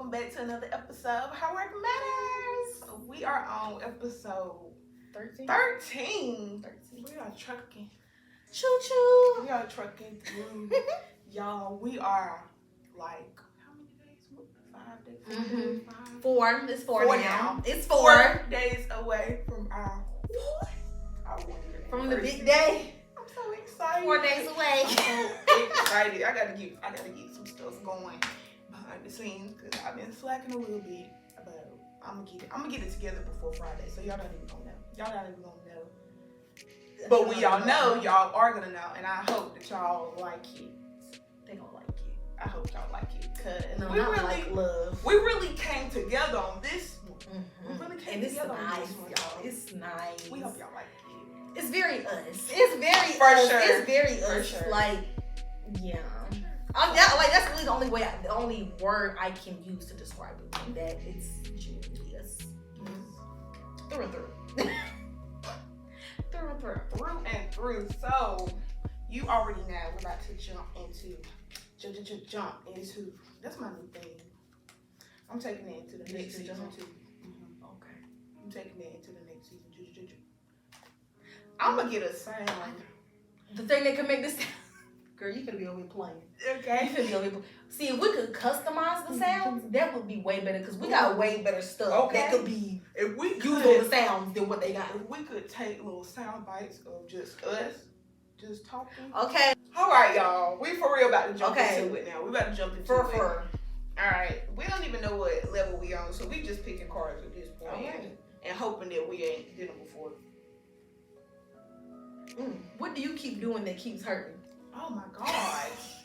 welcome back to another episode of How Work Matters. We are on episode 13. We are trucking. Choo choo. We are trucking through. Y'all, we are like, how many days? 5 days? Mm-hmm. 5? 4. It's 4 now. now. It's 4 days away from our from the big day. I'm so excited. 4 days away. I'm so excited. I gotta get some stuff going behind the scenes because I've been slacking a little bit, but I'm gonna get it together before Friday. So y'all not even gonna know. Y'all not even gonna know. But when y'all know, y'all are gonna know, and I hope that y'all like it. They gonna like it. I hope y'all like it because No, we not really like love. we really came together on this one. Mm-hmm. We really came And it's together on nice, this one, y'all. It's nice. We hope y'all like it. It's very us. It's very For us. sure. It's very For us. sure. Like, yeah. That's really the only word I can use to describe it. Like that it's genuinely us. Through and through. Through and through. Through and through. So you already know we're about to jump into that's my new thing. I'm taking it into the next season too. Mm-hmm. Okay. I'm taking it into the next season. I'm gonna get a sound. The thing that can make this girl, you could be over here playing. Okay. You could be over here. See, if we could customize the sounds, that would be way better because we got way better stuff that could be if we used on the sounds than what they got. If we could take little sound bites of just us, just talking. Okay. All right, y'all. We for real about to jump into it now. We about to jump into it. For. All right. We don't even know what level we on, so we just picking cards at this point and hoping that we ain't did them before. What do you keep doing that keeps hurting? Oh my gosh.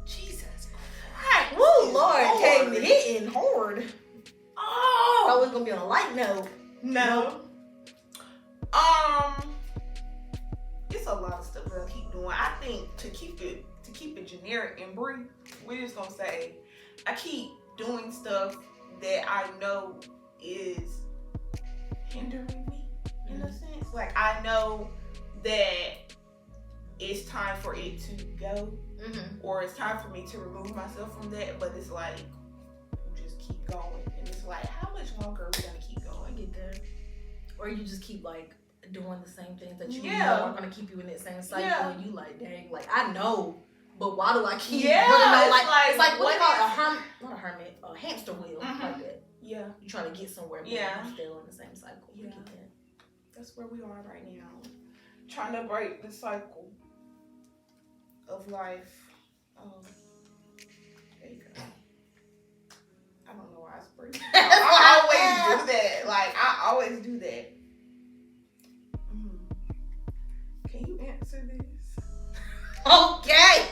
Jesus Christ. Woo, Lord, came hitting hard. Oh. Thought it was gonna be on a light note. No. It's a lot of stuff that I keep doing. I think to keep it generic and brief, we're just gonna say I keep doing stuff that I know is hindering me in a sense. Like I know that it's time for it to go, or it's time for me to remove myself from that. But it's like just keep going, and it's like how much longer are we gonna keep going? I get that. Or you just keep like doing the same things that you know are gonna keep you in that same cycle, and you like, dang, like I know, but why do I keep? It's like what they call a hamster wheel, like that. Yeah, you trying to get somewhere, but you're still in the same cycle. Yeah, get that. That's where we are right now, trying to break the cycle of life. There you go. I don't know why I sprayed. I always do that. Like I always do that. Can you answer this? Okay.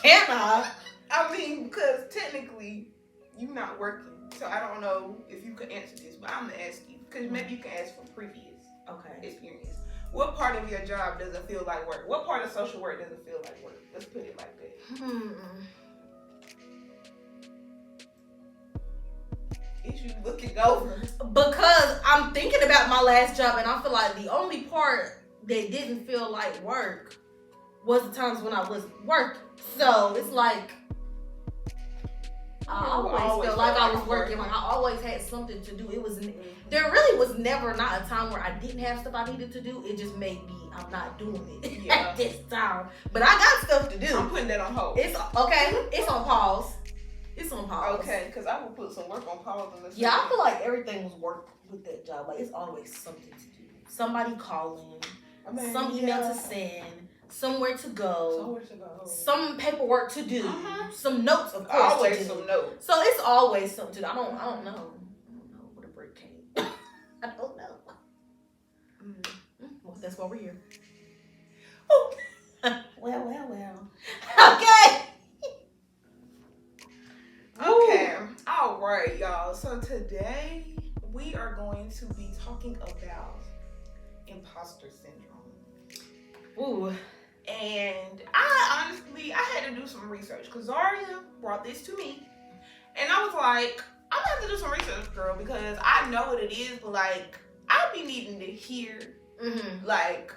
Can I? I mean, because technically you're not working, so I don't know if you can answer this, but I'm gonna ask you because maybe you can ask from previous experience. What part of your job doesn't feel like work? What part of social work doesn't feel like work? Let's put it like that. Is you looking over? Because I'm thinking about my last job, and I feel like the only part that didn't feel like work was the times when I was working. So it's like I always felt like I was working. Like I always had something to do. It was there really was never not a time where I didn't have stuff I needed to do. It just may be I'm not doing it at this time. But I got stuff to do. I'm putting that on hold. It's okay. It's on pause. It's on pause. Okay, because I will put some work on pause in this. Yeah, I feel like everything was work with that job. Like it's always something to do. Somebody calling, some email to send, somewhere to go, some paperwork to do, some notes of course. Always to do. some notes. So it's always something to do. I don't know. I don't know where the break came. I don't know. Well, that's why we're here. Oh. Well. Okay. Okay. All right, y'all. So today we are going to be talking about imposter syndrome. Ooh. And I honestly had to do some research because Zharyia brought this to me. And I was like, I'm gonna have to do some research, girl, because I know what it is, but like, I'll be needing to hear like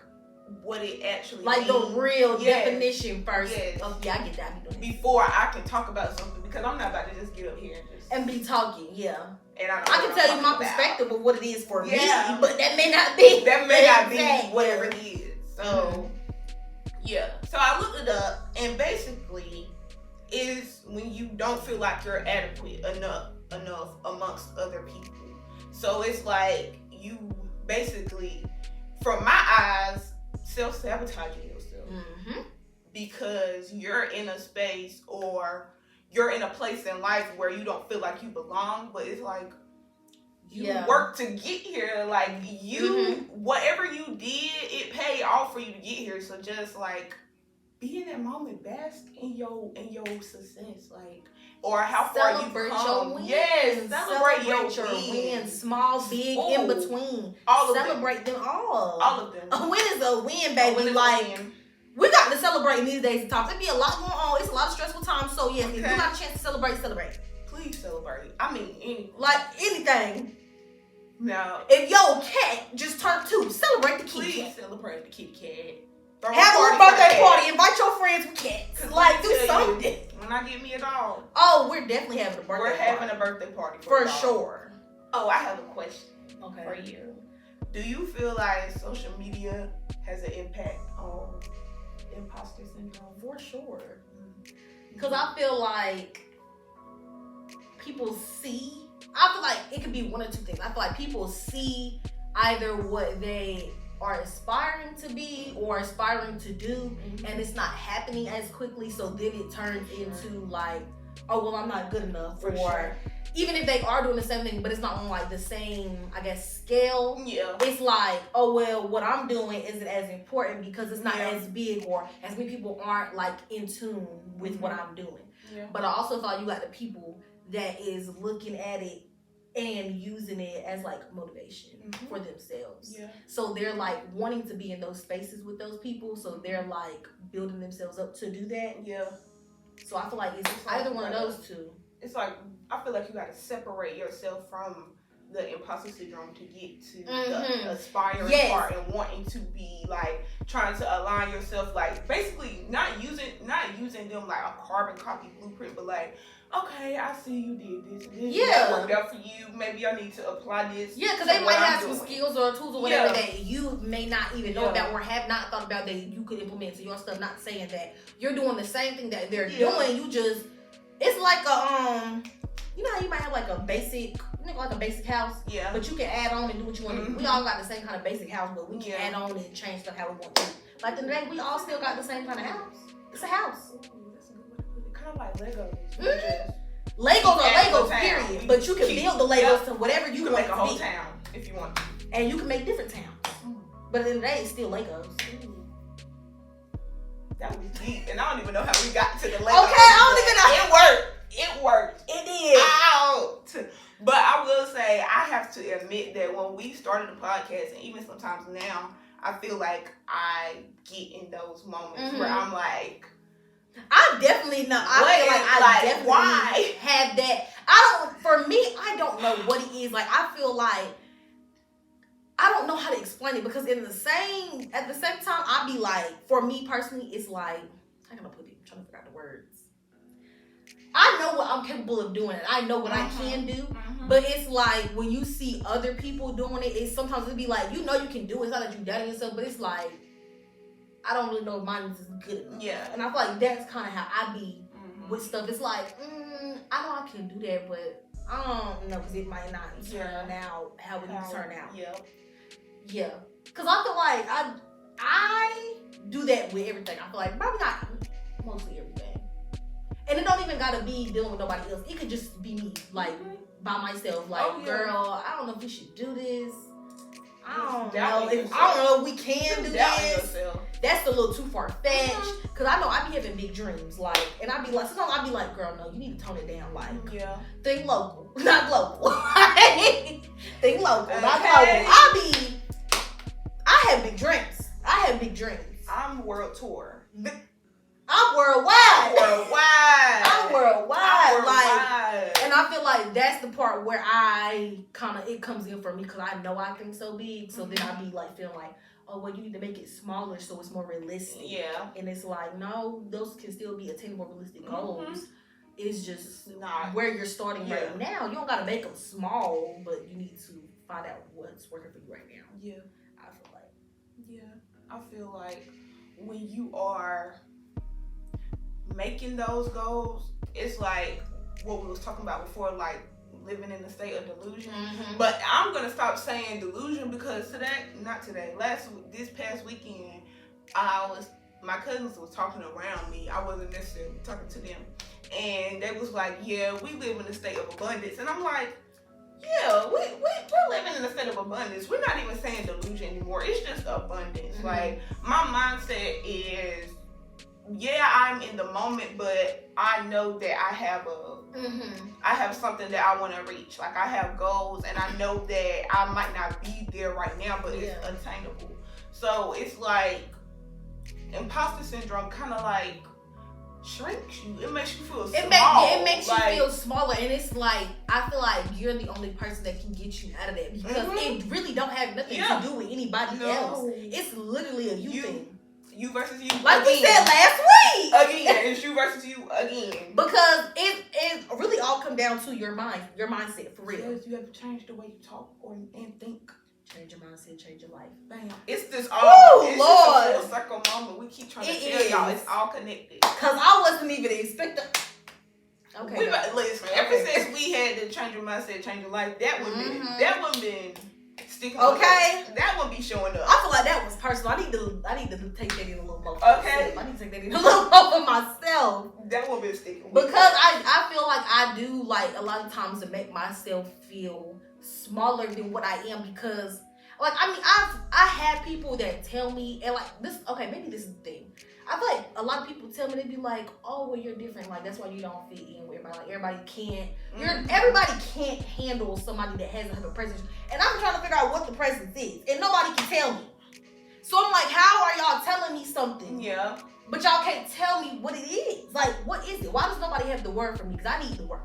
what it actually like means. the real definition first. Yes. I get that. Before I can talk about something, because I'm not about to just get up here and be talking. Yeah. And I can tell you my perspective of what it is for me, but that may not be. That may not be whatever it is. So, yeah. So I looked it up, and basically, is when you don't feel like you're adequate enough amongst other people. So it's like you basically, from my eyes, self-sabotaging yourself. Because you're in a space or you're in a place in life where you don't feel like you belong, but it's like you work to get here. Like whatever you did, it paid off for you to get here. So just like be in that moment, bask in your success, like, or how far you've come. Yes, celebrate your wins, small, big, in between. All of celebrate them all. All of them. A win is a win, baby. We got to celebrate in these days and times. There be a lot going on. It's a lot of stressful times. So yeah, if you got a chance to celebrate. Please celebrate. I mean, anything. No. If your cat just turned 2, celebrate the kitty cat. Please celebrate the kitty cat. Have a little birthday party. Invite your friends with cats. Do something. When I get me a dog. Oh, we're definitely having a birthday party. We're having a birthday party for sure. Oh, I have a question for you. Do you feel like social media has an impact on imposter syndrome? For sure. Because I feel like people see. I feel like it could be one or two things. I feel like people see either what they are aspiring to be or aspiring to do, and it's not happening as quickly, so then it turns into like, oh well, I'm not good enough, even if they are doing the same thing, but it's not on like the same, I guess, scale. It's like, oh well, what I'm doing isn't as important because it's not as big, or as many people aren't like in tune with what I'm doing. But I also thought you got the people that is looking at it and using it as like motivation for themselves. So they're like wanting to be in those spaces with those people. So they're like building themselves up to do that. So I feel like it's either one of those two. It's like, I feel like you got to separate yourself from the imposter syndrome to get to the aspiring part and wanting to be like trying to align yourself, like basically not using them like a carbon copy blueprint, but like, okay, I see you did this and this. That worked out for you. Maybe I need to apply this. Because they might have some skills or tools or whatever that you may not even know about or have not thought about that you could implement to your stuff. Not saying that you're doing the same thing that they're doing. You just, it's like a you know how you might have like a basic house, but you can add on and do what you want to do. We all got the same kind of basic house, but we can add on and change stuff how we want to. Like today, we all still got the same kind of house. It's a house. Kind of like Legos. Legos are Legos, period. But you can build the Legos to whatever you want make a to whole be. town if you want to. And you can make different towns. But at the end of the day, it's still Legos. That was deep, and I don't even know how we got to the Legos. Okay, I don't even know. It worked. It did. Out. But I will say, I have to admit that when we started the podcast, and even sometimes now, I feel like I get in those moments where I'm like, I definitely know. I definitely have that. For me, I don't know what it is. Like, I feel like I don't know how to explain it because at the same time, I be like, for me personally, it's like, how can I put it? I'm trying to figure out the words. I know what I'm capable of doing. I know what I can do. But it's like when you see other people doing it, it's sometimes it'd be like, you know you can do it. It's not that you doubting yourself, but it's like, I don't really know if mine is good enough. And I feel like that's kind of how I be with stuff. It's like, I know I can do that, but I don't know because it might not turn out how it needs to turn out. Because I feel like I do that with everything. I feel like probably not mostly everything. And it don't even gotta be dealing with nobody else. It could just be me, like by myself. Like, girl, I don't know if we should do this. I don't know if we can do this. That's a little too far fetched. Cause I know I be having big dreams, like, and I be like, sometimes I be like, girl, no, you need to tone it down. Like, think local, not global. Think local, not global. I have big dreams. I'm world tour. I'm worldwide. Like, and I feel like that's the part where it comes in for me because I know I think so big. So then I be like feeling like, oh, well, you need to make it smaller so it's more realistic. Yeah. And it's like, no, those can still be attainable, realistic goals. It's just not where you're starting right now. You don't got to make them small, but you need to find out what's working for you right now. Yeah. I feel like. Yeah. I feel like when you are making those goals, it's like what we was talking about before, like living in a state of delusion. But I'm gonna stop saying delusion because this past weekend, my cousins was talking around me. I wasn't necessarily talking to them, and they was like, "Yeah, we live in a state of abundance," and I'm like, "Yeah, we're living in a state of abundance. We're not even saying delusion anymore. It's just abundance." Like my mindset is, yeah, I'm in the moment, but I know that I have something that I want to reach. Like I have goals, and I know that I might not be there right now, but it's attainable. So it's like imposter syndrome kind of like shrinks you. It makes you feel small. It makes you feel smaller, and it's like I feel like you're the only person that can get you out of that because it really don't have nothing to do with anybody else. It's literally a you thing. You versus you. Like again. we said last week. Again, it's you versus you again. Because it really all come down to your mindset, for real. Because you have to change the way you talk and think. Change your mindset, change your life. Bam. It's this all. Oh, Lord. It's just a full circle moment. We keep trying to tell y'all it's all connected. Because I wasn't even expecting. Okay. Listen, ever since we had to change your mindset, change your life, that one been sticking. Okay. That one be showing up. I feel like that was personal. I need to take that in a little more. Okay. I need to take that in a little more for myself. That one been sticking. Because I feel like I do like a lot of times to make myself feel smaller than what I am because like I mean I had people that tell me and like this maybe this is the thing. I feel like a lot of people tell me, they be like, oh well you're different, like that's why you don't fit in with everybody. Like everybody can't everybody can't handle somebody that has a presence. And I'm trying to figure out what the presence is. And nobody can tell me. So I'm like, how are y'all telling me something? Yeah. But y'all can't tell me what it is. Like, what is it? Why does nobody have the word for me? Because I need the word.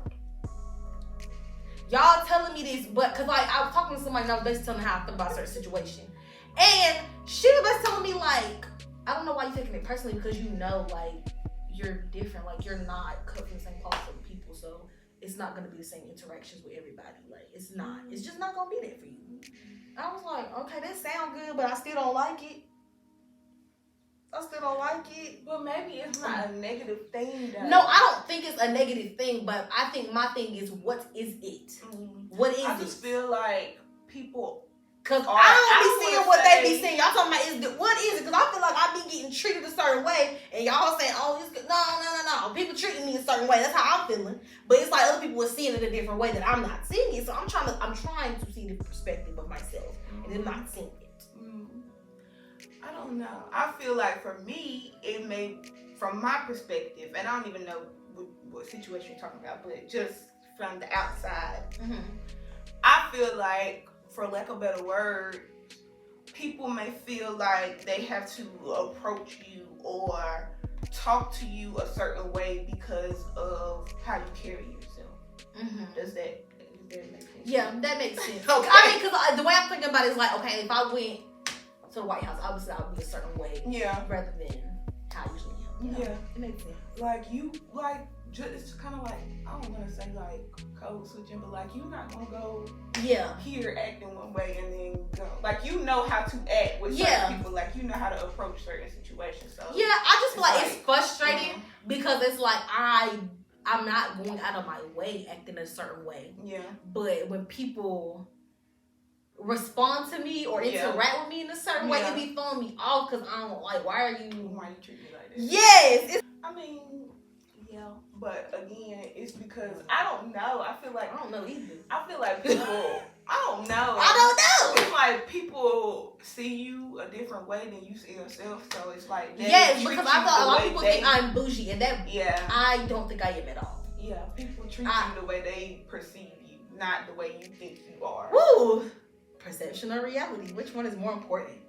Y'all telling me this, but because like I was talking to somebody and I was basically telling her how I feel about a certain situation. And she was basically telling me like, I don't know why you're taking it personally because you know like you're different. Like you're not cut from the same cloth as people. So it's not going to be the same interactions with everybody. Like it's not. It's just not going to be there for you. I was like, okay, that sounds good, but I still don't like it. But maybe it's not a negative thing, though. No, I don't think it's a negative thing, but I think my thing is, what is it? What is it? I just feel like people... Because I don't be seeing what they be seeing. Y'all talking about, what is it? Because I feel like I be getting treated a certain way, and y'all saying, oh, it's good. No. People treating me a certain way. That's how I'm feeling. But it's like other people are seeing it a different way that I'm not seeing it. So I'm trying to see the perspective of myself, and I'm not seeing it. I don't know. I feel like for me, it may, from my perspective, and I don't even know what situation you're talking about, but just from the outside, I feel like, for lack of a better word, people may feel like they have to approach you or talk to you a certain way because of how you carry yourself. Does that make sense? Yeah, that makes sense. Okay. I mean, because the way I'm thinking about it is like, okay, if I went to the White House, obviously I would be a certain way. Yeah. Rather than how I usually am. You know? Yeah. It makes sense. Like it's kind of like, I don't want to say like code switching, but like you're not going to go here acting one way and then go. Like you know how to act with certain people. Like you know how to approach certain situations. So yeah, I just feel like it's frustrating because it's like I'm not going out of my way acting a certain way. Yeah. But when people respond to me or interact with me in a certain way, it be throwing me off because I don't like, why you treating me like this? Yes. I mean, but again, it's because I don't know. I feel like I don't know either. I feel like people. I don't know. It's like people see you a different way than you see yourself. So it's like because I thought a lot of people think I'm bougie, and that I don't think I am at all. Yeah, people treat you the way they perceive you, not the way you think you are. Woo! Perception or reality? Which one is more important?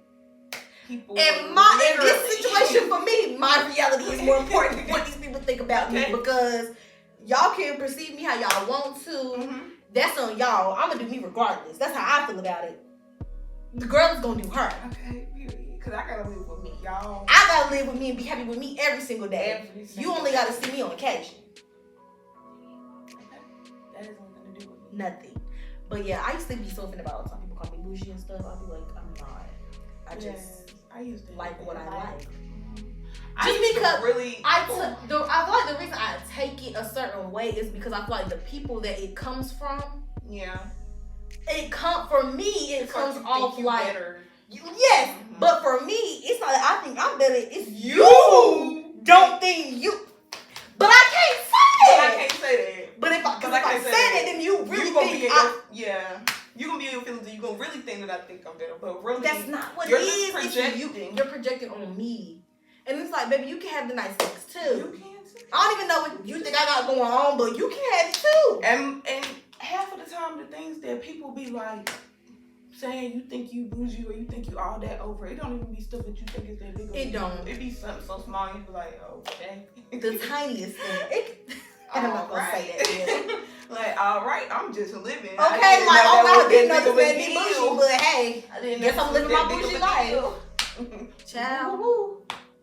People in this situation for me, my reality is more important than what these people think about me, because y'all can perceive me how y'all want to. That's on y'all. I'm gonna do me regardless. That's how I feel about it. The girl is gonna do her. Okay, period. Because I gotta live with me, y'all. I gotta live with me and be happy with me every single day. You only gotta see me on occasion. Okay. That has nothing to do with me. Nothing. But yeah, I used to be so offended about some people call me bougie and stuff. I'd be like, I'm not. I used to like what I like. Just because really, I feel like the reason I take it a certain way is because I feel like the people that it comes from, it comes off like better. Yes, but for me, it's not that I think I'm better. It's you don't think you. But I can't say that. But if I say that, then you really think you're gonna be in your feelings and you're gonna really think that I think I'm better. But really, that's not what it is. You're projecting on me. And it's like, baby, you can have the nice things too. You can too. I don't even know what you think I got going on, but you can have it too. And half of the time, the things that people be like saying, you think you bougie or you think you all that over, it don't even be stuff that you think is that big. It don't. It be something so small, you be like, oh, okay. The tiniest thing. I'm not gonna say that. Yeah. Like, all right, I'm just living. Okay, like, I didn't know this man be bougie, but hey, I guess I'm living my bougie life. Ciao.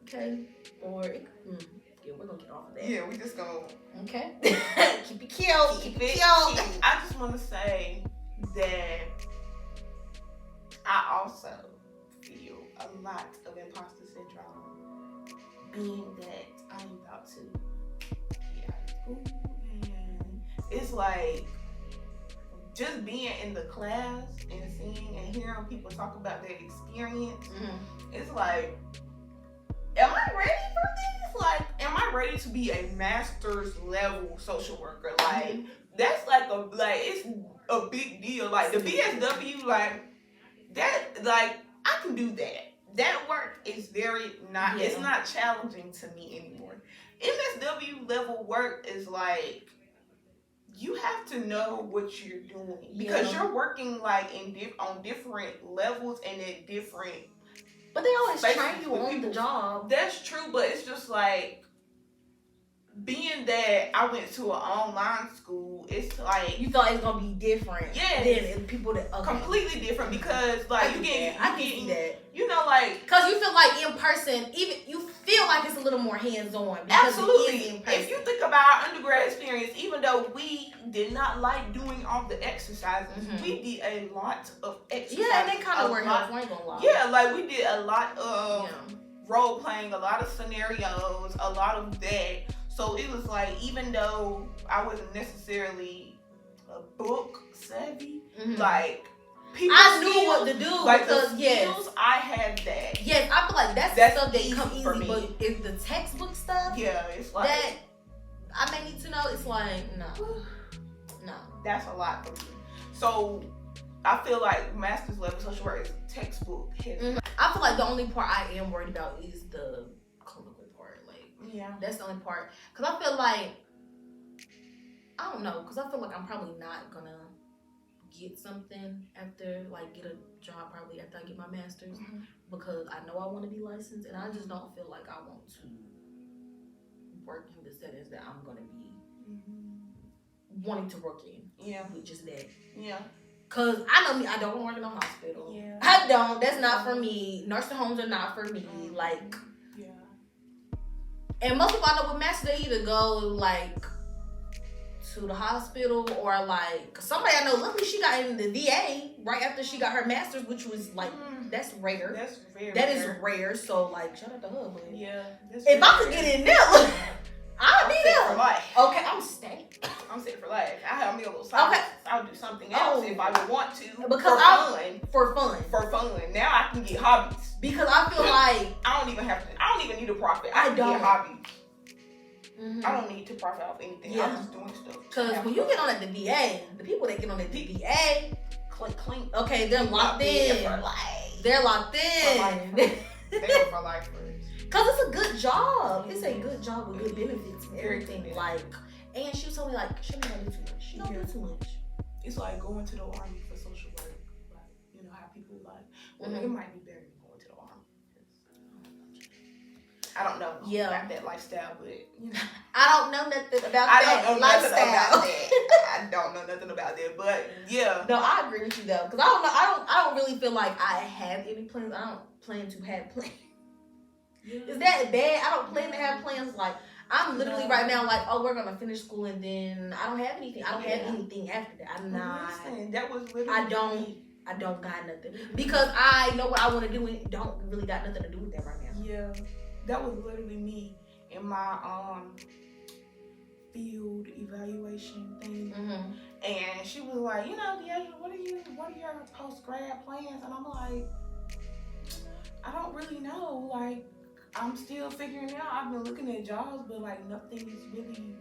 Okay. Or yeah, we're gonna get off of that. Yeah, we just gonna keep it cute. Keep it cute. I just want to say that I also feel a lot of imposter syndrome, being that I'm about to get out of school, and it's like just being in the class and seeing and hearing people talk about their experience. It's like, am I ready for this? Like, am I ready to be a master's level social worker? Like, that's it's a big deal. Like, the BSW, like, that, like, I can do that. That work is it's not challenging to me anymore. MSW level work is like, you have to know what you're doing because you're working like on different levels and at different. But they always train you on the job. That's true, but it's just like, being that I went to an online school, it's like you thought it was gonna be different. Yeah, than people that completely different because like I can see that. You know, like, because you feel like in person, even you feel like it's a little more hands-on. Absolutely. If you think about our undergrad experience, even though we did not like doing all the exercises, we did a lot of exercises. Yeah, and they kind of worked out. I ain't gonna lie. Yeah, like we did a lot of role playing, a lot of scenarios, a lot of that. So it was like, even though I wasn't necessarily a book savvy, like, I knew what to do, like, because the skills, I had that. Yes, I feel like that's the stuff that comes easy, but if the textbook stuff, it's like that I may need to know. It's like no, that's a lot for me. So I feel like master's level social work is textbook heavy. I feel like the only part I am worried about is the clinical part. Like, that's the only part, because I feel like I don't know, because I feel like I'm probably not gonna get something after, like, get a job probably after I get my master's, because I know I want to be licensed, and I just don't feel like I want to work in the settings that I'm gonna be wanting to work in. Which is that. Cause I know me, I don't want to work in a hospital. I don't. That's not for me. Nursing homes are not for me. Like, and most people I know with masters, they either go like to the hospital or like somebody I know. Luckily, she got in the VA right after she got her master's, which was like that's rare. That's very That is rare. So like, shout out to her. But if I could get in there, I'll be there for life. Okay, I'm staying. I'm set for life. I have me a little side. Okay. I'll do something else if I would want to. Because for fun. Now I can get hobbies. Because I feel like I don't even need a profit. I can get hobbies. I don't need to profit off anything. I'm just doing stuff. Because when you get on at the VA, the people that get on at the VA, clink. Okay, they're locked in. For life. They're locked in. They're for life. Because it's a good job. It's a good job with good benefits and everything. Like, and she was telling me, like, she don't do too much. She don't do too much. It's like going to the army for social work. Like, you know how people like, well, it might be better than going to the army. I don't know about that lifestyle, but you know. I don't know nothing about that lifestyle. I don't know nothing about that, but yeah. No, I agree with you though, because I don't really feel like I have any plans. I don't plan to have plans. Yeah. Is that bad? I don't plan to have plans. Like I'm literally right now, like, oh, we're gonna finish school and then I don't have anything. I don't have anything after that. I'm not. Listen, that was literally. I don't got nothing because I know what I want to do and don't really got nothing to do with that right now. Yeah. That was literally me in my field evaluation thing, and she was like, you know, DeAisha, what are your post grad plans? And I'm like, I don't really know. Like, I'm still figuring it out. I've been looking at jobs, but like nothing is really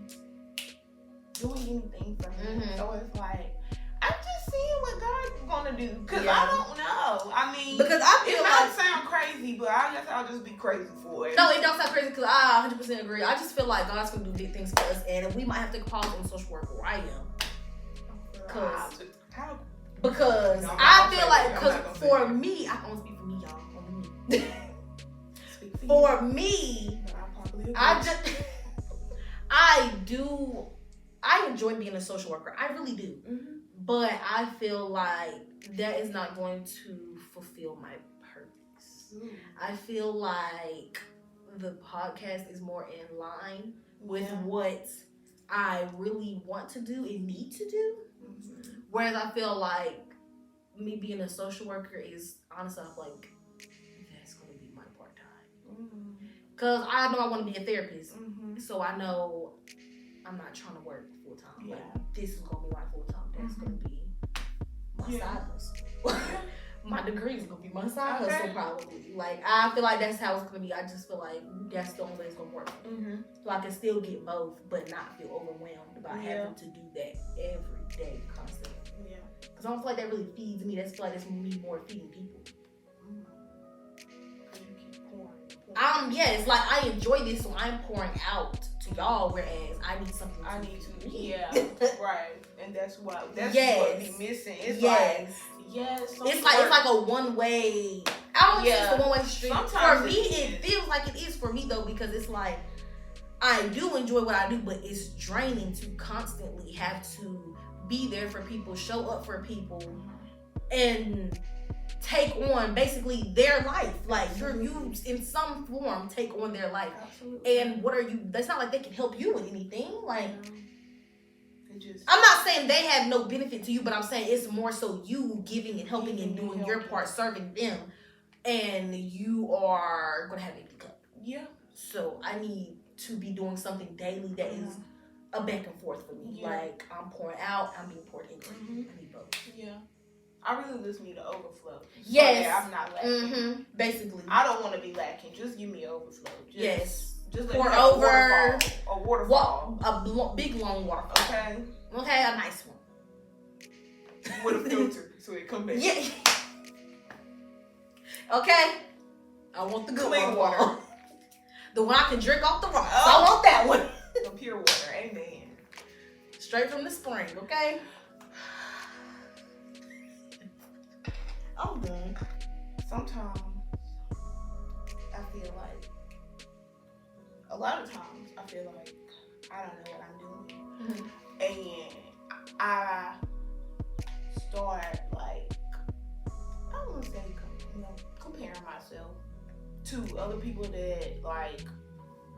doing anything for me. So it's like, I'm just seeing what God's gonna do, cause I don't know. I mean, because I feel it might sound crazy, but I guess I'll just be crazy for it. No, it don't sound crazy because I 100% agree. I just feel like God's gonna do big things for us, and we might have to pause on social work where I am. Because I feel like, because for me, I can only speak for me, y'all. Only me. For me, I enjoy being a social worker. I really do. But I feel like that is not going to fulfill my purpose. I feel like the podcast is more in line with what I really want to do and need to do. Whereas I feel like me being a social worker is honestly, I'm like, that's going to be my part-time. Because I know I want to be a therapist. So I know I'm not trying to work full-time. Like, this is going to be my full-time. That's going to be my side hustle. My degree is going to be my side hustle probably. Like, I feel like that's how it's going to be. I just feel like that's the only way it's going to work. So I can still get both, but not feel overwhelmed by having to do that every day constantly. Because I don't feel like that really feeds me. That's feel like that's me more feeding people. It's like I enjoy this, so I'm pouring out to y'all, whereas I need something to right. And that's what be missing. It's like it's like a one way. I don't think it's a one way street. Sometimes for me it feels like it is for me though, because it's like I do enjoy what I do, but it's draining to constantly have to be there for people, show up for people, and take on basically their life. Like you in some form take on their life. Absolutely. And what are you? That's not like they can help you with anything. Like I'm not saying they have no benefit to you, but I'm saying it's more so you giving and helping and doing your part, serving them, and you are gonna have an empty cup. So I need to be doing something daily that is a back and forth for me. Like I'm pouring out, I'm being poured into. I need both. I really just need an overflow. I'm not lacking. Basically. I don't want to be lacking. Just give me an overflow. Just pour over a waterfall. A big long waterfall. Okay, a nice one. With a filter so it come back. Okay. I want the good clean water. The one I can drink off the rocks. I want that one. The pure water. Amen. Straight from the spring. Okay. I'm done. Sometimes I feel like, a lot of times I feel like I don't know what I'm doing. And I start like, I don't want to say, comparing myself to other people that like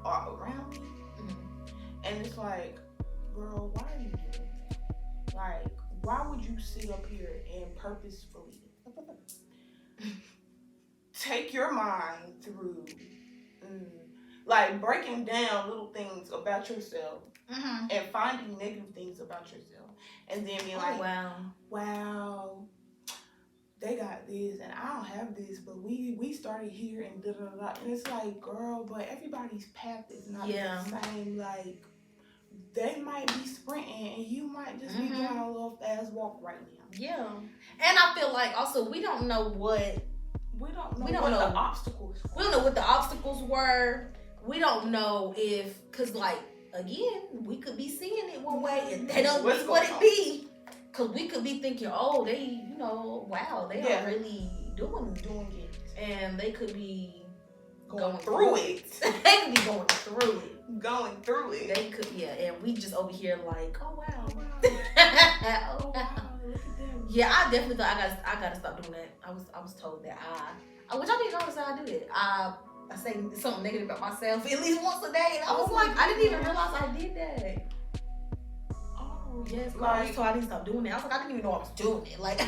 are around me. And it's like, girl, why are you doing that? Like, why would you sit up here and purposefully take your mind through like breaking down little things about yourself and finding negative things about yourself, and then being like, wow, they got this and I don't have this, but we started here and da da da. And it's like, girl, but everybody's path is not the same. Like, they might be sprinting and you might just be doing a little fast walk right now. And I feel like also we don't know what the obstacles were. We don't know what the obstacles were. We don't know if, because like, again, we could be seeing it one way and they don't be what it be. Because we could be thinking, oh, they, wow, they are really doing it. And they could be going through it. They could be going through it. Going through it. They could, yeah. And we just over here like, oh wow. Oh wow. Look at them. Yeah, I definitely thought I gotta stop doing that. I was told that which I didn't notice how I do that. I say something negative about myself at least once a day, and I was like, I didn't even realize I did that. Oh yes, like, so I didn't stop doing it. I was like, I didn't even know I was doing it. Like,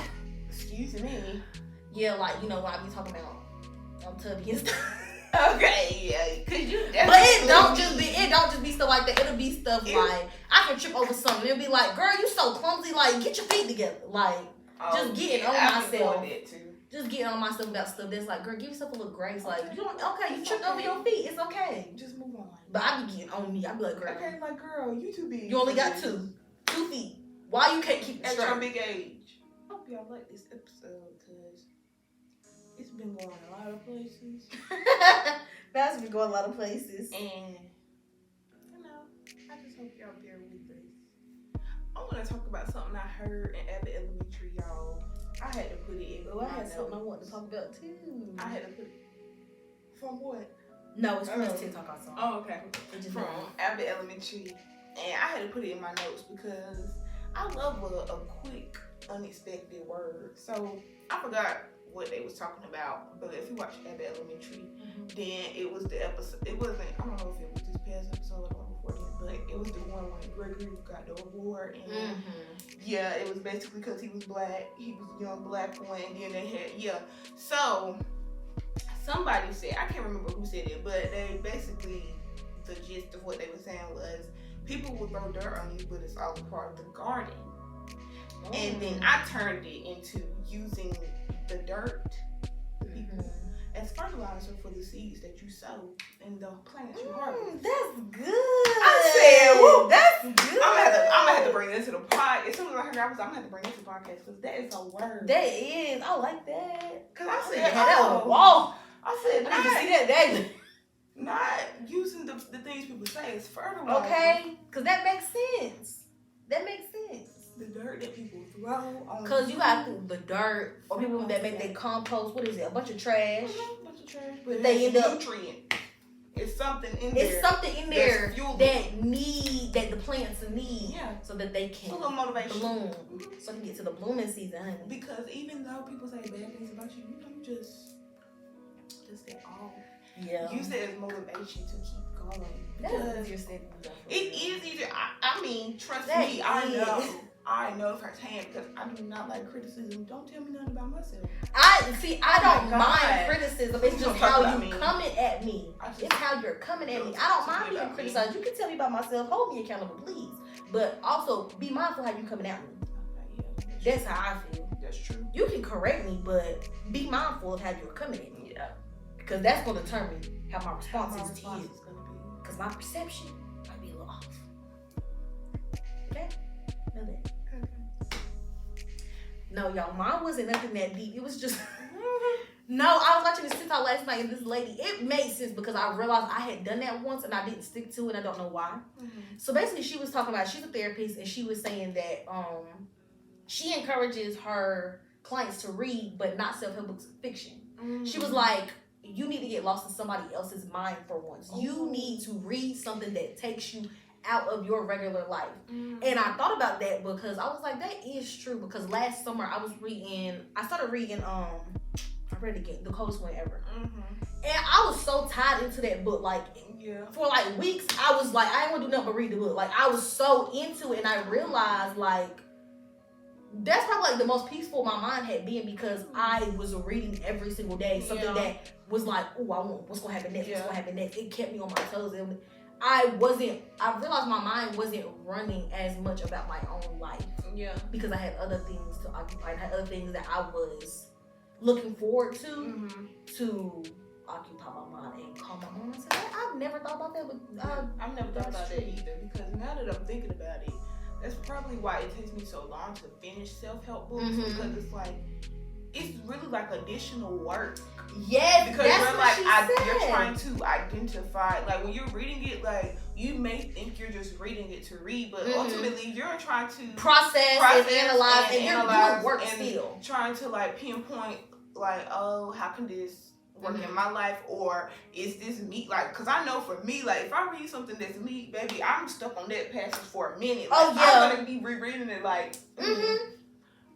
excuse me. Yeah, like when I be talking about Tubby and stuff. Okay, yeah, cause you. But it don't just be stuff like that. It'll be stuff like I can trip over something. It'll be like, girl, you so clumsy. Like, get your feet together. Like, just getting on myself. Just getting on myself about stuff that's like, girl, give yourself a little grace. Like, you tripped over your feet. It's okay. Just move on. But I be getting on me. I be like, girl. Okay, like, girl, you too big. You only got 2 feet. Why you can't keep it at straight? your big age? I hope y'all like this episode because it's been going a lot of places. That's been going a lot of places. And, I just hope y'all bear with us. I want to talk about something I heard in Abbott Elementary, y'all. I had to put it in. Oh, I had something I wanted to talk about too. I had to put it. From what? No, it's from this TikTok I saw. Oh, okay. From Abbott Elementary. And I had to put it in my notes because I love a quick, unexpected word. So I forgot what they was talking about. But if you watch Abbott Elementary, then it was the episode. It wasn't, I don't know if it was this past episode or the one before that, but it was the one when Gregory got the award. And yeah, it was basically because he was black. He was a young black one. And then they had, So somebody said, I can't remember who said it, but they basically, the gist of what they were saying was, people will throw dirt on you, but it's all a part of the garden. And then I turned it into using the dirt, the people, as fertilizer for the seeds that you sow and the plants you harvest. That's good. I said, woo, that's good. I'm gonna have to bring this to the pod. As soon as I heard that, I'm gonna have to bring this to the podcast because that is a word. That is. I like that. Because I said, whoa. I said, I need to see that daily. Not using the things people say as fertilizer. Okay, because that makes sense. That makes sense. The dirt that people throw on. Because you got the dirt, or people that make their compost. What is it? A bunch of trash. A bunch of trash. But they end up nutrient. It's something in there. It's something in there that the plants need. Yeah. So that they can bloom. So they can get to the blooming season, honey. Because even though people say bad things about you, you just get off. Yeah. Use it as motivation to keep going. That's easier said than done. It is easier. I mean, trust that me, I know firsthand because I do not like criticism. Don't tell me nothing about myself. I don't mind criticism. It's just how you coming at me. It's how you're coming at me. I don't mind being criticized. You can tell me about myself. Hold me accountable, please. But also be mindful how you coming at me. That's how I feel. That's true. You can correct me, but be mindful of how you're coming at me. Yeah. Because that's going to determine how my response is to you. Because my perception might be a little off. Okay? Know that. Okay. No, y'all, mine wasn't nothing that deep. It was just... No, I was watching this TikTok last night and this lady, it made sense because I realized I had done that once and I didn't stick to it. I don't know why. So basically she was talking about, she's a therapist and she was saying that she encourages her clients to read but not self-help books, fiction. She was like, you need to get lost in somebody else's mind for once. You need to read something that takes you out of your regular life. And I thought about that because I was like, that is true. Because last summer I started reading, I read again, The Coldest One Ever. And I was so tied into that book. Like, for like weeks, I was like, I ain't gonna do nothing but read the book. Like, I was so into it and I realized like, that's probably like the most peaceful my mind had been because I was reading every single day something that was like, oh, I want what's gonna happen next, what's gonna happen next. It kept me on my toes. And I realized my mind wasn't running as much about my own life. Yeah. Because I had other things to occupy, I had other things that I was looking forward to occupy my mind and calm my mind. I said, I've never thought about that, but I've never thought about that either because now that I'm thinking about it, that's probably why it takes me so long to finish self-help books because it's like, it's really like additional work. Yes, because you're trying to identify, like when you're reading it, like you may think you're just reading it to read, but ultimately you're trying to process and analyze, and you're work still. Trying to like pinpoint, like, oh, how can this work in my life, or is this me? Like, because I know for me, like, if I read something that's me, baby, I'm stuck on that passage for a minute. Like, I'm going to be rereading it, like,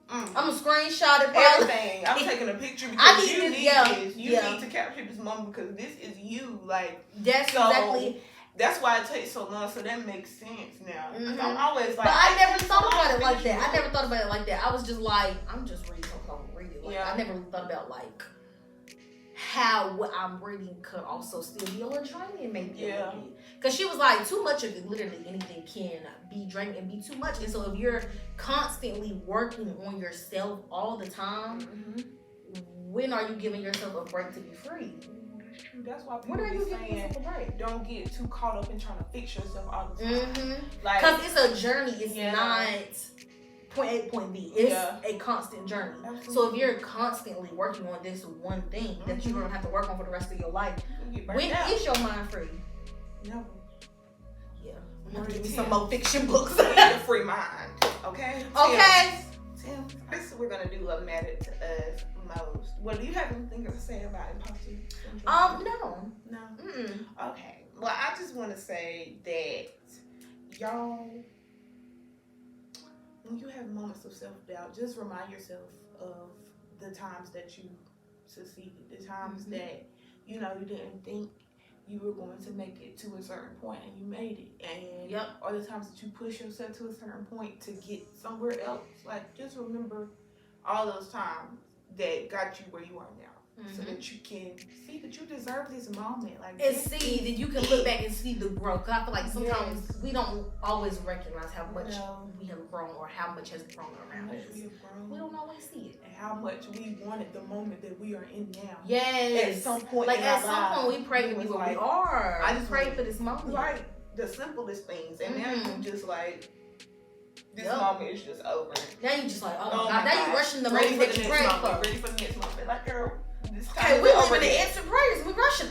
I'm going to screenshot it. Everything. I'm taking a picture because you need this. You need to capture this moment because this is you. Like, that's exactly. That's why it takes so long. So that makes sense now. I'm always like, but I never thought about it like that. I never thought about it like that. I was just like, I'm just reading something I'm reading. Like, I never really thought about like how what I'm reading could also still be a little draining, maybe. Because she was like, too much of it, literally anything can be draining and be too much. And so if you're constantly working on yourself all the time, when are you giving yourself a break to be free? That's true. That's why people be saying, don't get too caught up in trying to fix yourself all the time. Like, because it's a journey. It's not point A, point B. It's a constant journey. Absolutely. So if you're constantly working on this one thing that you're going to have to work on for the rest of your life, when is your mind free? Never. Yeah. I'm going to give me some more fiction books. A free mind. Okay? Tim, first we're going to do a matter to us most. Well, do you have anything to say about imposter syndrome? No. Okay. Well, I just want to say that y'all, when you have moments of self-doubt, just remind yourself of the times that you succeeded, the times that, you know, you didn't think you were going to make it to a certain point and you made it. And or the times that you push yourself to a certain point to get somewhere else. Like, just remember all those times that got you where you are now. So that you can see that you deserve this moment. Like, and see that you can look back and see the growth. Because I feel like sometimes we don't always recognize how much we have grown or how much has grown around us. We don't always see it. And how much we wanted the moment that we are in now. Yes. At some point we pray to be where we are. I just pray for this moment. Right. The simplest things. And now you just like, this moment is just over. Now you just like, oh my God. Now you rushing the moment that you prayed for. Ready for the next moment. Like, girl, this time okay, we live in the answered prayers. We rushing.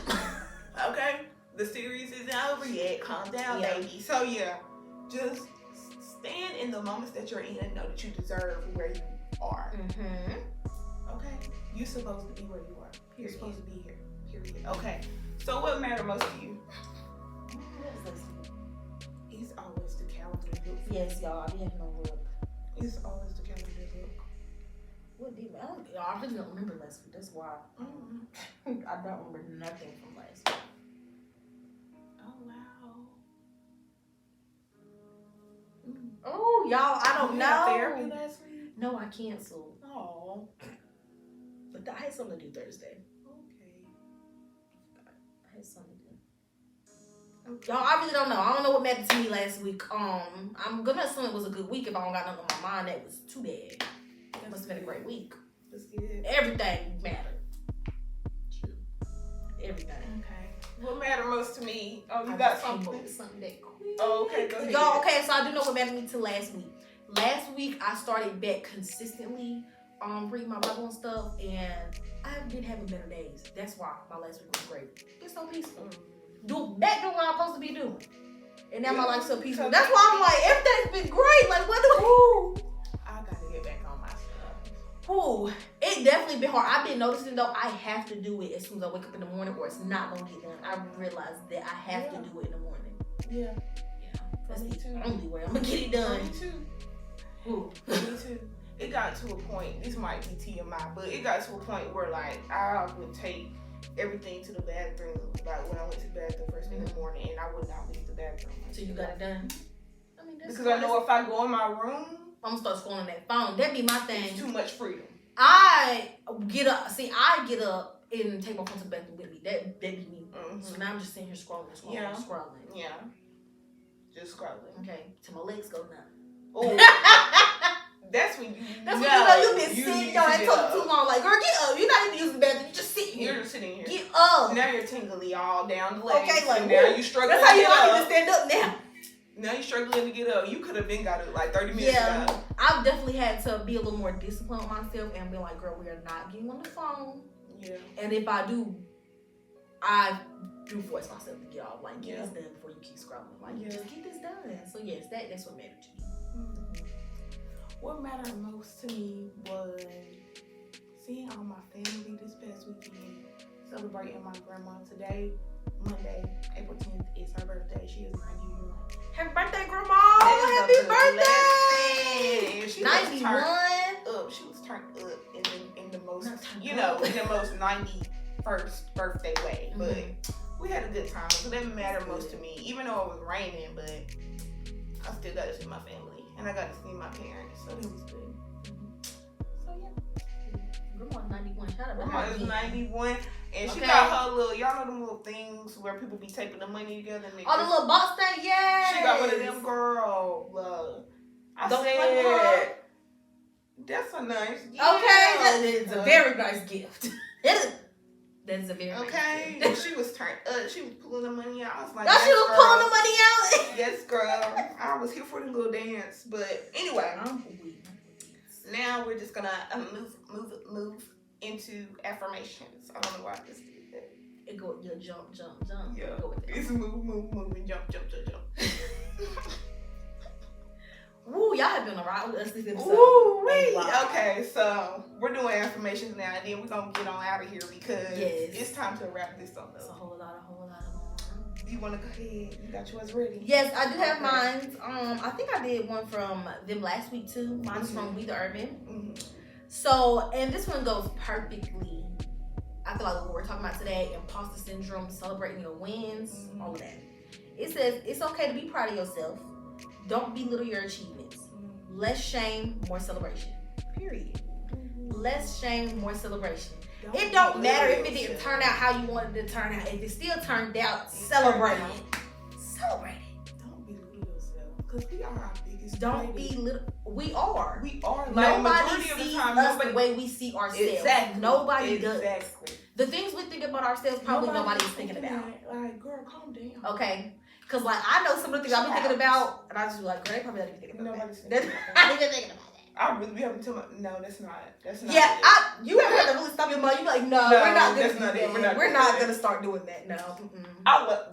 Okay. The series isn't over yet. Calm down, baby. So just stand in the moments that you're in and know that you deserve where you are. Okay. You're supposed to be where you are. You're supposed to be here. Period. Okay. So what matters most to you? It's always the calendar book. Yes, y'all. I be having no look. It's always the calendar book. What did I really don't remember last week. That's why. I don't remember nothing from last week. Oh wow. Oh y'all, I don't know. Therapy last week? No, I canceled. Oh. But I had something to do Thursday. Okay. I had something to do. Okay. Y'all, I really don't know. I don't know what mattered to me last week. I'm gonna assume it was a good week. If I don't got nothing on my mind, that was too bad. It must have been a great week. That's good. Everything mattered. True. Everything. Okay. What mattered most to me? Oh, you got something that quick. Oh, okay. Go ahead. Y'all, okay. So I do know what mattered me to last week. Last week I started back consistently reading my Bible and stuff, and I've been having better days. That's why my last week was great. It's so peaceful. Doing what I'm supposed to be doing, and now my life's so peaceful. That's why I'm like, everything's been great. Like, what do I gotta get back on my stuff. Ooh, it definitely been hard. I've been noticing though, I have to do it as soon as I wake up in the morning, or it's not gonna get done. I realize that I have to do it in the morning. Yeah. That's the only way I'm gonna get it done. Me too. Ooh. Me too. It got to a point, this might be TMI, but it got to a point where like I would take everything to the bathroom, like when I went to the bathroom first thing in the morning, and I would not leave the bathroom. So you got it done? I mean, because I know if I go in my room, I'm gonna start scrolling on that phone. That'd be my thing. It's too much freedom. I get up and take my phone to the bathroom with me. That'd be me. So now I'm just sitting here scrolling. Yeah. Yeah. Just scrolling. Okay. Till my legs go numb. Oh. That's when you've been sitting there and talking too long. Like, girl, get up. You're not even using the bathroom. You're just sitting here. You're just sitting here. Get up. Now you're tingly all down the legs. Okay, like, and now you struggling. That's how you know I can stand up now. Now you're struggling to get up. You could have been got up like 30 minutes ago. I've definitely had to be a little more disciplined with myself and be like, girl, we are not getting on the phone. Yeah. And if I do force myself to get off. Like, get this done before you keep scrolling. Like, just get this done. So yes, that's what mattered to me. Mm-hmm. What mattered most to me was seeing all my family this past weekend, celebrating my grandma today. Monday, April 10th is her birthday. She is 91. Happy birthday, Grandma! Happy birthday! She 91. She was turned up in the most, in the most 91st birthday way. Mm-hmm. But we had a good time. So that didn't matter most to me, even though it was raining. But I still got to see my family, and I got to see my parents, so it was good. So yeah. Grandma's 91. Shout out to Grandma her. is 91. And she got her little, y'all know them little things where people be taping the money together. And the little box thing, yeah. She got one of them, girl. I Don't said, that's a nice gift. Okay, that is a very nice gift. That is a very okay. nice gift. She was turned up. She was pulling the money out. I was like, she was pulling the money out? Yes, girl. I was here for the little dance. But anyway, now we're just going to move into affirmations. I don't know why I just did that. It go jump. Yeah. It's move, and jump. Woo, y'all have been alright with us this episode. Woo, okay, so we're doing affirmations now, and then we're gonna get on out of here because it's time to wrap this up. It's a whole lot You wanna go ahead? You got yours ready? Yes, I do have mine. I think I did one from them last week too. Mine is from We the Urban. Mm-hmm. So, and this one goes perfectly. I feel like what we're talking about today, imposter syndrome, celebrating your wins, all of that. It says, it's okay to be proud of yourself. Don't belittle your achievements. Less shame, more celebration. Period. Less shame, more celebration. It don't matter if it didn't turn out how you wanted it to turn out. If it still turned out, celebrate it. Celebrate it. Don't belittle yourself. Because we are our biggest Don't belittle. We are. Like, nobody sees us the way we see ourselves. Exactly. Nobody does. The things we think about ourselves, probably nobody's thinking about. Like, girl, calm down. Okay. Because, like, I know some of the things I've been thinking about, and I just be like, girl, they probably not even thinking about that. I ain't even thinking about that. I really be having to tell no, that's not. Yeah, you ever had to really stop your mind? You be like, no, we're not going to do that. We're not going to start doing that. No.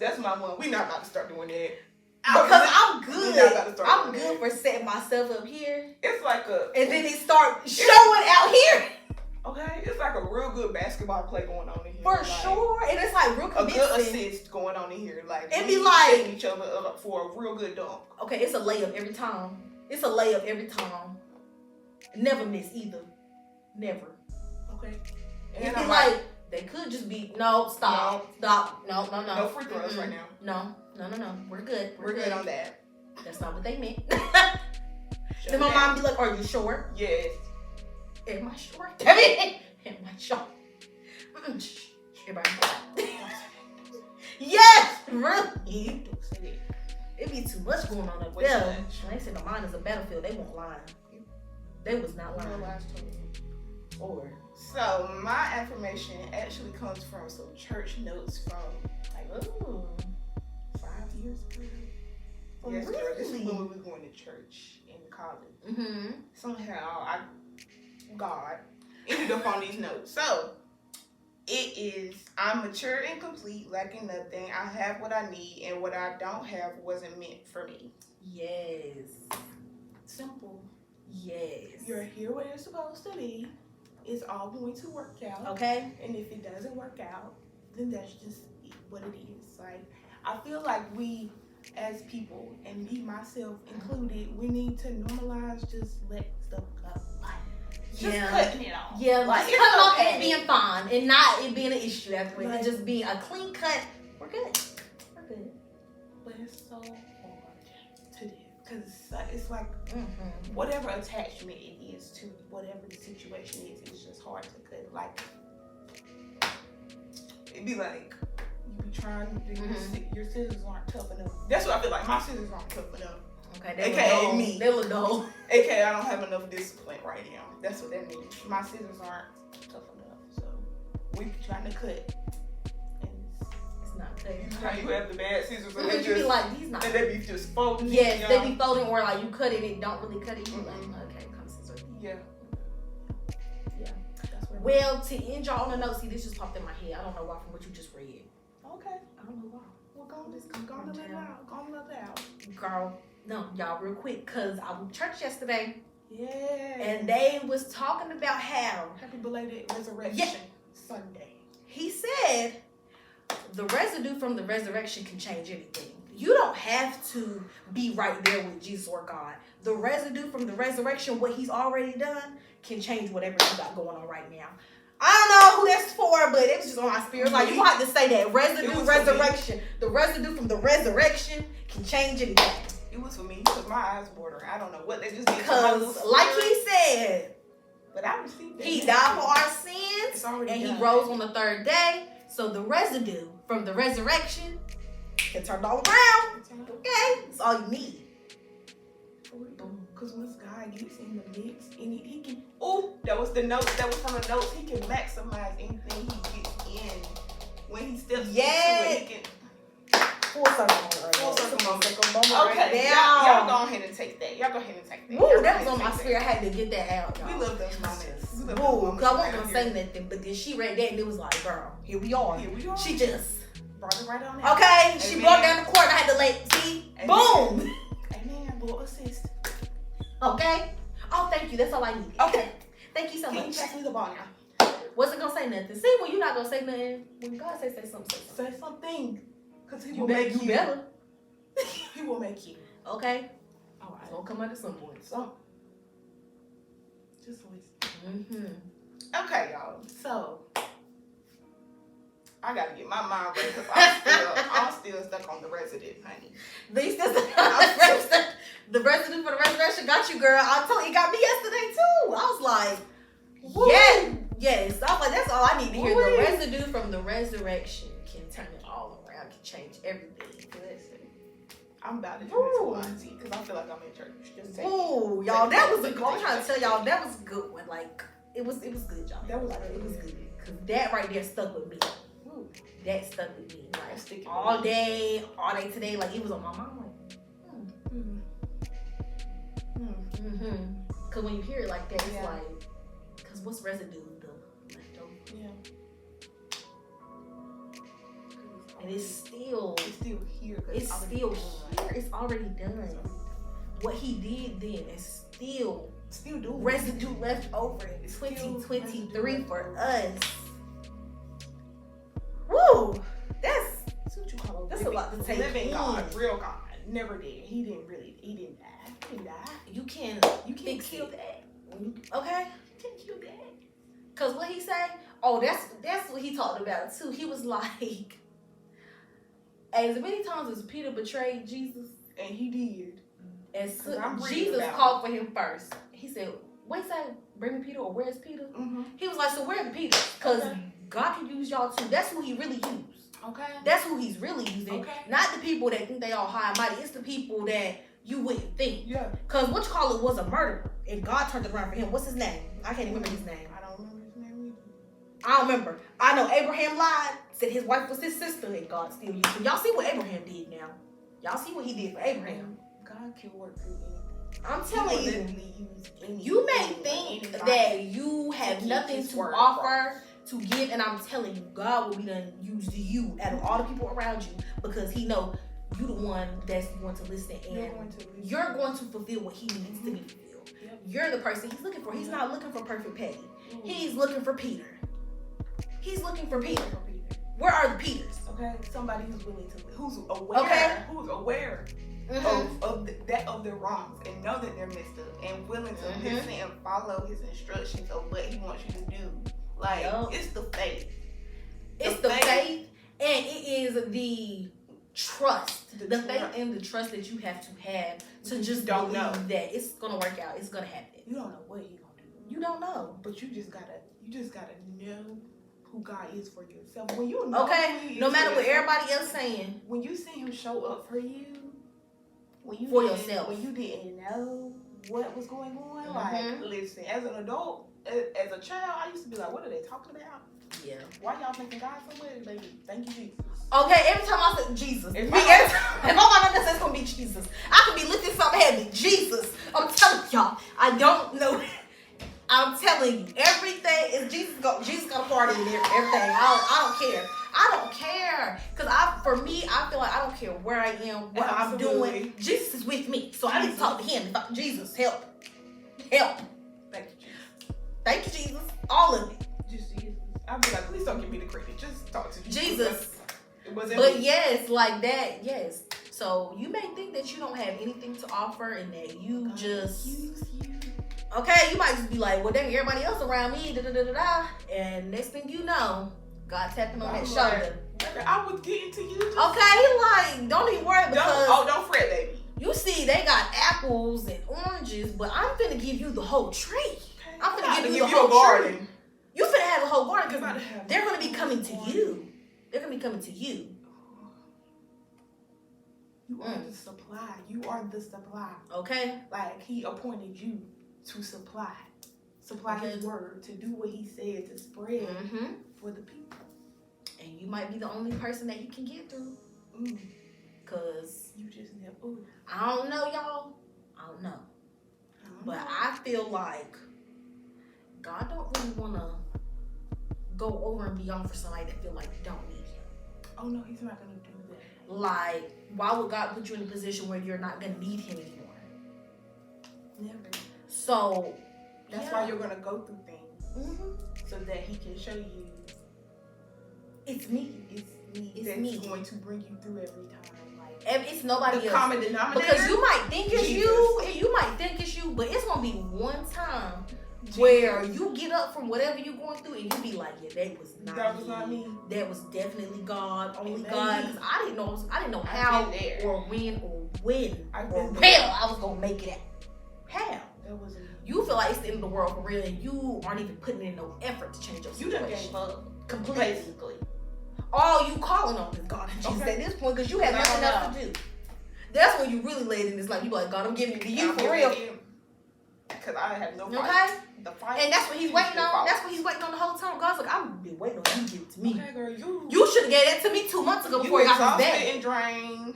That's my one. We're not about to start doing that. Because I'm good. I'm good for setting myself up here. It's like and then it start showing out here. Okay, it's like a real good basketball play going on in here. For sure. And it's like real convincing. A good assist going on in here. Like, it be like setting each other up for a real good dunk. Okay, it's a layup every time. Never miss either. Never. Okay. And it be like, they could just be, no, stop. No. No free throws right now. No. We're good. We're good on that. That's not what they meant. Then my mom be like, are you sure? Yes. Am I sure? Am I sure? Everybody yes, really. It be too much going on up there. When they say the mind is a battlefield, they won't lie. They was not lying. So my affirmation actually comes from some church notes from like 5 years ago. Yes, really? This is when we were going to church in college. Somehow God ended up on these notes. So it is, I'm mature and complete, lacking nothing. I have what I need, and what I don't have wasn't meant for me. Yes. Simple. Yes. You're here where you're supposed to be. It's all going to work out. Okay. And if it doesn't work out, then that's just what it is. Like, I feel like we as people, and me myself included, we need to normalize just let stuff go. Just cutting it off. Yeah, like just cutting off and being fine and not it being an issue afterwards. Like, and just being a clean cut. We're good. But it's so hard to do because it's like whatever attachment it is to whatever the situation is, it's just hard to cut. Like, it'd be like you be trying to, your scissors aren't tough enough. That's what I feel like. My scissors aren't tough enough. Okay, AKA me. They look dull. AKA I don't have enough discipline right now. That's what that means. My scissors aren't tough enough. So we be trying to cut. And it's not fair. How you have the bad scissors and they just be like, these not. And they be just folding. Yes, they be folding, or like you cut it, it don't really cut it. You like, okay, come scissors. Yeah. That's what well, to end y'all on a note, see, this just popped in my head. I don't know why from what you just read. Okay. I don't know why. Well, go let it out. Go let it out. Girl. No, y'all, real quick, because I went to church yesterday. Yeah. And they was talking about how happy belated resurrection Sunday. he said the residue from the resurrection can change anything. You don't have to be right there with Jesus or God. The residue from the resurrection, what he's already done, can change whatever you got going on right now. I don't know who that's for, but it was just on my spirit. Like, you gonna have to say that. Residue, resurrection. The residue from the resurrection can change anything. It was for me because my eyes watering. I don't know what they just did. Because, like he said, but I received that. He died for our sins, and done. he rose on the third day. So the residue from the resurrection can turn it all around. Okay, that's all you need. Because once God gets in the mix, and he can. Oh, that was the notes. That was from the notes. He can maximize anything he gets in when he steps into it. He can. Full circle moment. Okay, y'all go ahead and take that. Y'all go ahead and take that. Ooh, that was on my spirit. I had to get that out, y'all. We love those moments. Ooh, because I wasn't going to say nothing, but then she read that and it was like, girl, here we are. She just brought it right on out. Okay, she brought down the court. I had to see, boom. Amen. Little assist. Okay. Oh, thank you. That's all I need. Okay. Thank you so much. Can you pass me the ball now? Wasn't going to say nothing. See, when you're not going to say nothing, when God says say something, say something. Because he will make you better. He will make you. Okay. All right. It's going to come out at some point. So. Just listen. Okay, y'all. So. I got to get my mind right because I'm still stuck on the resident, honey. The residue for the resurrection got you, girl. I'll tell you, it got me yesterday, too. I was like, yeah. Yes. I was like, that's all I need to hear. The residue from the resurrection can turn it all around, can change everything. Listen, I'm about to do it to my auntie because I feel like I'm in church. Just ooh, y'all, that was a good one. I'm trying to tell y'all, that was a good one. Like, it was good, y'all. That was like, really it was good. Because that right there stuck with me. Ooh. That stuck with me. Like, all day today, like, it was on my mind. Like, Because when you hear it like that, it's like, because what's residue? The leftover. Yeah. And it's still here. It's still here. It's already done. What he did then is still do residue left over in 2023 for us. Woo! That's what you call it. That's a lot to take. Living God, real God, never did. He didn't die. He didn't die. You can't kill that. Okay? You can't kill that. Cause what he say? Oh, that's what he talked about too. He was like, as many times as Peter betrayed Jesus, and he did. And Jesus called for him first. He said, "Wait, say, bring me Peter, or where's Peter?" He was like, "So where's Peter? Because God can use y'all too." That's who he really used. Okay. That's who he's really using. Okay. Not the people that think they all high and mighty. It's the people that you wouldn't think. Yeah. Because what you call it was a murderer, and God turned it around for him. What's his name? I can't remember his name. I don't remember his name either. I don't remember. I know Abraham lied, said his wife was his sister, and God still used him. Y'all see what Abraham did now. Y'all see what he did for Abraham. God can work through anything. I'm telling you may think that you have nothing to offer, to give, and I'm telling you, God will be done use you out of all the people around you because he know you the one that's going to listen and you're going to fulfill what he needs to be fulfilled. Yep. You're the person he's looking for. He's not looking for perfect Peggy. He's looking for Peter. He's looking for Peter. Where are the Peters? Okay, somebody who's willing to, who's aware, who's aware of their wrongs and know that they're messed up and willing to listen and follow his instructions of what he wants you to do. Like, it's the faith. It's the faith, and it is the trust. The faith and the trust that you have to just believe that it's gonna work out. It's gonna happen. You don't know what he's gonna do. You don't know, but you just gotta know who God is for yourself. When you know, no matter what everybody else saying, when you see him show up for you, for yourself, when you didn't know what was going on, like, listen, as an adult, as a child, I used to be like, what are they talking about? Yeah. Why y'all thinking God so much, baby? Thank you, Jesus. Okay, every time I say Jesus, if I'm not gonna say it's gonna be Jesus, I could be lifting something heavy. Jesus, I'm telling y'all, I don't know. I'm telling you, everything is Jesus. Jesus got a party in there. Everything. I don't care. I don't care. Cause for me, I feel like I don't care where I am, what I'm doing. Jesus is with me, so I need to talk to him. Jesus, help. Thank you, Jesus. Thank you, Jesus. All of it. Just Jesus. I'll be like, please don't give me the credit. Just talk to Jesus. It wasn't but me. yes, like that, yes. So you may think that you don't have anything to offer and that you just okay, you might just be like, well, dang, everybody else around me, da-da-da-da-da. And next thing you know, God tapping on that shoulder. I was getting to you. Okay, like, don't even worry because... don't fret, baby. You see, they got apples and oranges, but I'm finna give you the whole tree. Okay. I'm finna give you the whole garden. Tree. You finna have a whole garden because they're gonna be coming to you. They're gonna be coming to you. You are the supply. You are the supply. Okay. Like, he appointed you to supply his word, to do what he said, to spread for the people. And you might be the only person that he can get through. Cause you just never. I don't know, y'all. I don't know. But I feel like God don't really want to go over and beyond for somebody that feel like you don't need him. Oh no, he's not gonna do that. Like, why would God put you in a position where you're not gonna need him anymore? Never. So that's why you're gonna go through things, so that he can show you. It's me. It's me. Going to bring you through every time. Like, it's nobody else. Common denominator. Because you might think it's you, and you might think it's you, but it's gonna be one time where you get up from whatever you're going through, and you be like, yeah, that was not me. That was definitely God. Only God. Because I didn't know how or when I was gonna make it out. How? That wasn't me. You feel like it's the end of the world for real, and you aren't even putting in no effort to change your situation. You done gave up. Completely. Basically. All you calling on is God and Jesus at this point, because you have nothing else to do. That's when you really laid in this life. You be like, God, I'm giving it to you for real. Because I have no fight. Okay? The fight. And that's what he's waiting on. That's what he's waiting on the whole time. God's like, I've been waiting on you to give it to me. Okay, girl, you should have gave that to me 2 months ago before you got this bag. And drained.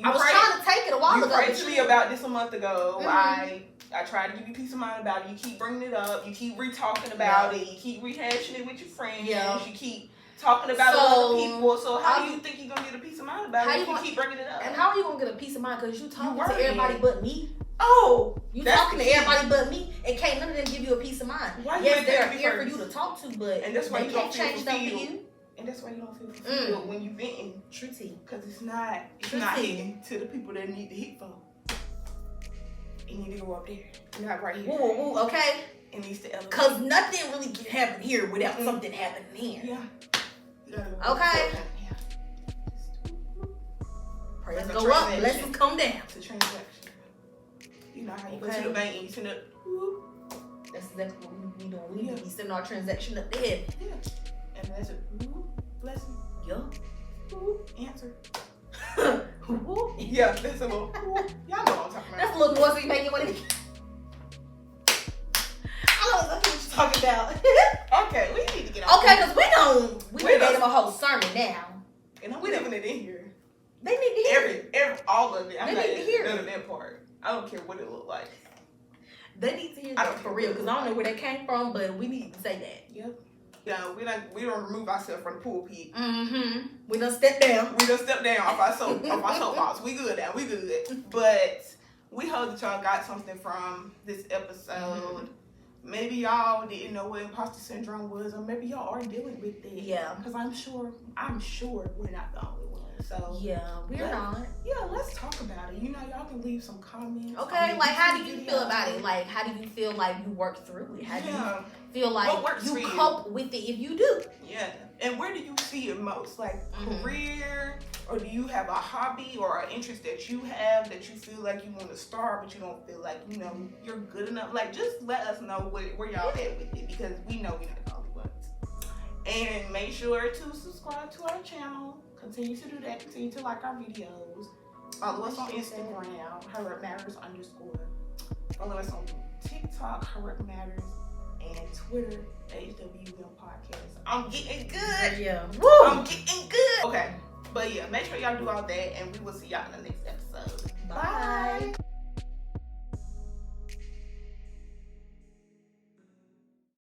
I was trying to take it a while ago. You prayed to me about this a month ago. I tried to give you peace of mind about it. You keep bringing it up. You keep re-talking about it. You keep rehashing it with your friends. Yeah. You keep talking about it with other people. So how do you think you're going to get a peace of mind about it if you keep bringing it up? And how are you going to get a peace of mind? Because you talking to everybody but me. Oh. You talking to everybody but me. And can't none of them give you a peace of mind. Yes, they're here for you to talk to, but and that's why they can't change stuff for you. And that's why you don't feel fulfilled when you venting. True tea. Because it's not hitting to the people that need to hit for. It need to go up there. Not right here. Ooh, okay. It needs to elevate. Because nothing really can happen here without something happening here. Yeah. Okay. Prayers go up, blessings come down. It's a transaction. You know how you go to the bank and you send it. That's exactly what we doing. We need to be sending our transaction up there. Yeah. And that's a blessing. Yeah. Answer. Yeah, that's a little. Y'all know what I'm talking about. That's a little noise you making when it. I know what you're talking about. Okay, we need to get off. Okay, because we gave them a whole sermon now. And I'm leaving it in here. They need to hear it. All of it. I'm not need to hear none of that part. I don't care what it looked like. They need to hear that for real, because I don't know where they came from, but we need to say that. Yep. Yeah, we don't remove ourselves from the pulpit. We done step down. Off our soapbox. We good now. We good. But we hope that y'all got something from this episode. Maybe y'all didn't know what imposter syndrome was, or maybe y'all are dealing with it. Yeah. Because I'm sure we're not the only ones. So yeah, we're not. Yeah, let's talk about it. You know, y'all can leave some comments. Okay, like how do you feel about it? Like how do you feel like you work through it? How do you feel like you cope with it if you do? Yeah. And where do you see it most? Like career, or do you have a hobby or an interest that you have that you feel like you want to start, but you don't feel like, you know, you're good enough? Like, just let us know where y'all at with it, because we know we're not the only ones. And make sure to subscribe to our channel. Continue to do that. Continue to like our videos. Follow us on Instagram, @HerWordMatters_. Follow us on TikTok, @HerWordMatters, and Twitter, HWM Podcast. I'm getting good. Yeah. Woo! I'm getting good. Okay. But yeah, make sure y'all do all that, and we will see y'all in the next episode.